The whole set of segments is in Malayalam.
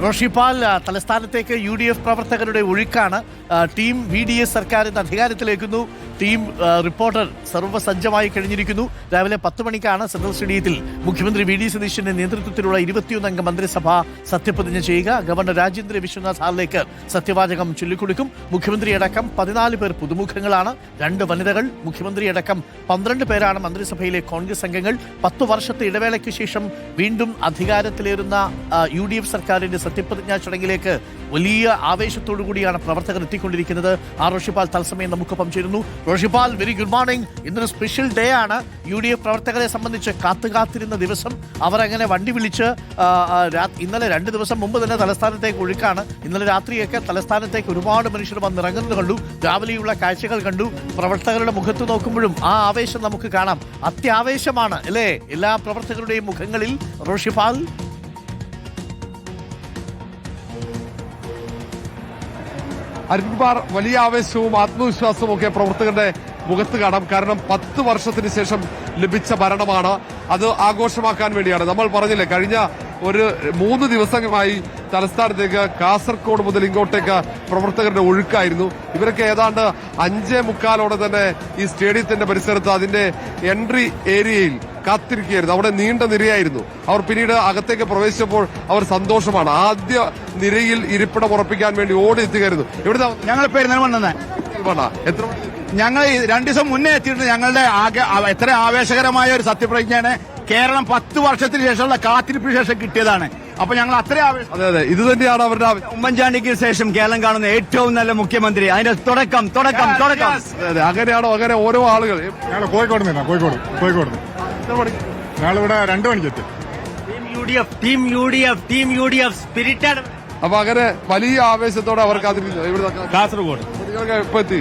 റോഷിപാൽ, തലസ്ഥാനത്തേക്ക് UDF പ്രവർത്തകരുടെ ഒഴുക്കാണ്. ടീം VDS സർക്കാർ ഇന്ന് അധികാരത്തിലേക്കുന്നു. ടീം റിപ്പോർട്ടർ സർവ്വസജ്ജമായി കഴിഞ്ഞിരിക്കുന്നു. രാവിലെ 10 മണിക്കാണ് സെൻട്രൽ സ്റ്റേഡിയത്തിൽ മുഖ്യമന്ത്രി VD സതീശന്റെ നേതൃത്വത്തിലുള്ള 21-അംഗ മന്ത്രിസഭ സത്യപ്രതിജ്ഞ ചെയ്യുക. ഗവർണർ രാജേന്ദ്ര വിശ്വനാഥ് ഹാളിലേക്ക് സത്യവാചകം ചൊല്ലിക്കൊടുക്കും. മുഖ്യമന്ത്രിയടക്കം 14 പേർ പുതുമുഖങ്ങളാണ്, 2 വനിതകൾ. മുഖ്യമന്ത്രിയടക്കം 12 പേരാണ് മന്ത്രിസഭയിലെ കോൺഗ്രസ് അംഗങ്ങൾ. 10 വർഷത്തെ ഇടവേളയ്ക്ക് ശേഷം വീണ്ടും അധികാരത്തിലേറുന്ന UDF സർക്കാരിന്റെ സത്യപ്രതിജ്ഞാ ചടങ്ങിലേക്ക് വലിയ ആവേശത്തോടു കൂടിയാണ് പ്രവർത്തകർ എത്തിക്കൊണ്ടിരിക്കുന്നത്. റോഷിപാൽ തത്സമയം നമുക്കൊപ്പം ചേരുന്നു. Roshipal, very good morning. ഇന്നൊരു സ്പെഷ്യൽ ഡേ ആണ്. UDF പ്രവർത്തകരെ സംബന്ധിച്ച് കാത്തിരുന്ന ദിവസം. അവർ അങ്ങനെ വണ്ടി വിളിച്ച് ഇന്നലെ 2 ദിവസം മുമ്പ് തന്നെ തലസ്ഥാനത്തേക്ക് ഒഴുക്കാണ്. ഇന്നലെ രാത്രിയൊക്കെ തലസ്ഥാനത്തേക്ക് ഒരുപാട് മനുഷ്യർ വന്നിറങ്ങുന്നത് കണ്ടു. രാവിലെയുള്ള കാഴ്ചകൾ കണ്ടു. പ്രവർത്തകരുടെ മുഖത്ത് നോക്കുമ്പോഴും ആ ആവേശം നമുക്ക് കാണാം. അത്യാവേശമാണ് അല്ലേ എല്ലാ പ്രവർത്തകരുടെയും മുഖങ്ങളിൽ? റോഷിപാൽ, അരുൺകുമാർ, വലിയ ആവേശവും ആത്മവിശ്വാസവും ഒക്കെ പ്രവർത്തകരുടെ മുഖത്ത് കാണാം. കാരണം 10 വർഷത്തിന് ശേഷം ലഭിച്ച ഭരണമാണ്. അത് ആഘോഷമാക്കാൻ വേണ്ടിയാണ്. നമ്മൾ പറഞ്ഞില്ലേ, കഴിഞ്ഞ ഒരു 3 ദിവസമായി തലസ്ഥാനത്തേക്ക് കാസർഗോഡ് മുതൽ ഇങ്ങോട്ടേക്ക് പ്രവർത്തകരുടെ ഒഴുക്കായിരുന്നു. ഇവരൊക്കെ ഏതാണ്ട് 5:45 തന്നെ ഈ സ്റ്റേഡിയത്തിന്റെ പരിസരത്ത് അതിന്റെ എൻട്രി ഏരിയയിൽ കാത്തിരിക്കുകയായിരുന്നു. അവിടെ നീണ്ട നിരയായിരുന്നു. അവർ പിന്നീട് അകത്തേക്ക് പ്രവേശിച്ചപ്പോൾ അവർ സന്തോഷമാണ്. ആദ്യ നിരയിൽ ഇരിപ്പിടം ഉറപ്പിക്കാൻ വേണ്ടി ഓടി എത്തുകയായിരുന്നു. ഇവിടുത്തെ ഞങ്ങൾ എത്ര ഞങ്ങൾ 2 ദിവസം മുന്നേ എത്തിയിട്ട് ഞങ്ങളുടെ എത്ര ആവേശകരമായ ഒരു സത്യപ്രതിജ്ഞയാണ്. കേരളം 10 വർഷത്തിന് ശേഷമുള്ള കാത്തിരിപ്പിന് ശേഷം കിട്ടിയതാണ്. അപ്പൊ ഞങ്ങൾ അത്ര അതെ, ഇത് തന്നെയാണ് അവരുടെ ഉമ്മൻചാണ്ടിക്ക് ശേഷം കേരളം കാണുന്ന ഏറ്റവും നല്ല മുഖ്യമന്ത്രി. അതിന്റെ തുടക്കം. അങ്ങനെയാണോ? അങ്ങനെ ഓരോ ആളുകൾ ഞങ്ങൾ കോഴിക്കോട് ഞങ്ങളിവിടെ 2 മണിക്കെത്തി. Team UDF സ്പിരിറ്റാണ്. അപ്പൊ അങ്ങനെ വലിയ ആവേശത്തോടെ അവർ കാത്തിരിക്കുന്നു. ഇവിടെ കാസർഗോഡ് ഇപ്പൊ എത്തി.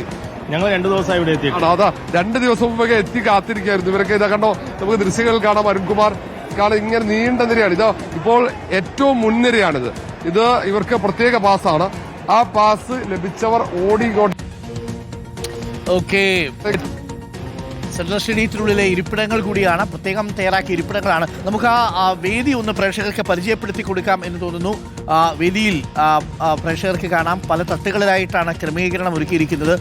ഞങ്ങൾ 2 ദിവസമായി ഇവിടെ എത്തി. അതാ 2 ദിവസം മുമ്പൊക്കെ എത്തി കാത്തിരിക്കായിരുന്നു. ഇവരൊക്കെ ഇതാ കണ്ടോ, നമുക്ക് ദൃശ്യങ്ങൾ കാണാം. അരുൺകുമാർ, കാരണം ഇങ്ങനെ നീണ്ട നിരയാണ്. ഇത് ഇപ്പോൾ ഏറ്റവും മുൻനിരയാണിത്. ഇത് ഇവർക്ക് പ്രത്യേക പാസ്സാണ്. ആ പാസ് ലഭിച്ചവർ ഓടിക്കോട്ടെ. ഓക്കെ, സെൻട്രൽ സ്റ്റേഡിയത്തിനുള്ളിലെ ഇരിപ്പിടങ്ങൾ കൂടിയാണ്, പ്രത്യേകം തയ്യാറാക്കിയ ഇരിപ്പിടങ്ങളാണ്. നമുക്ക് ആ വേദി ഒന്ന് പ്രേക്ഷകർക്ക് പരിചയപ്പെടുത്തി കൊടുക്കാം എന്ന് തോന്നുന്നു. വേദിയിൽ പ്രേക്ഷകർക്ക് കാണാം, പല തട്ടുകളിലായിട്ടാണ് ക്രമീകരണം ഒരുക്കിയിരിക്കുന്നത്.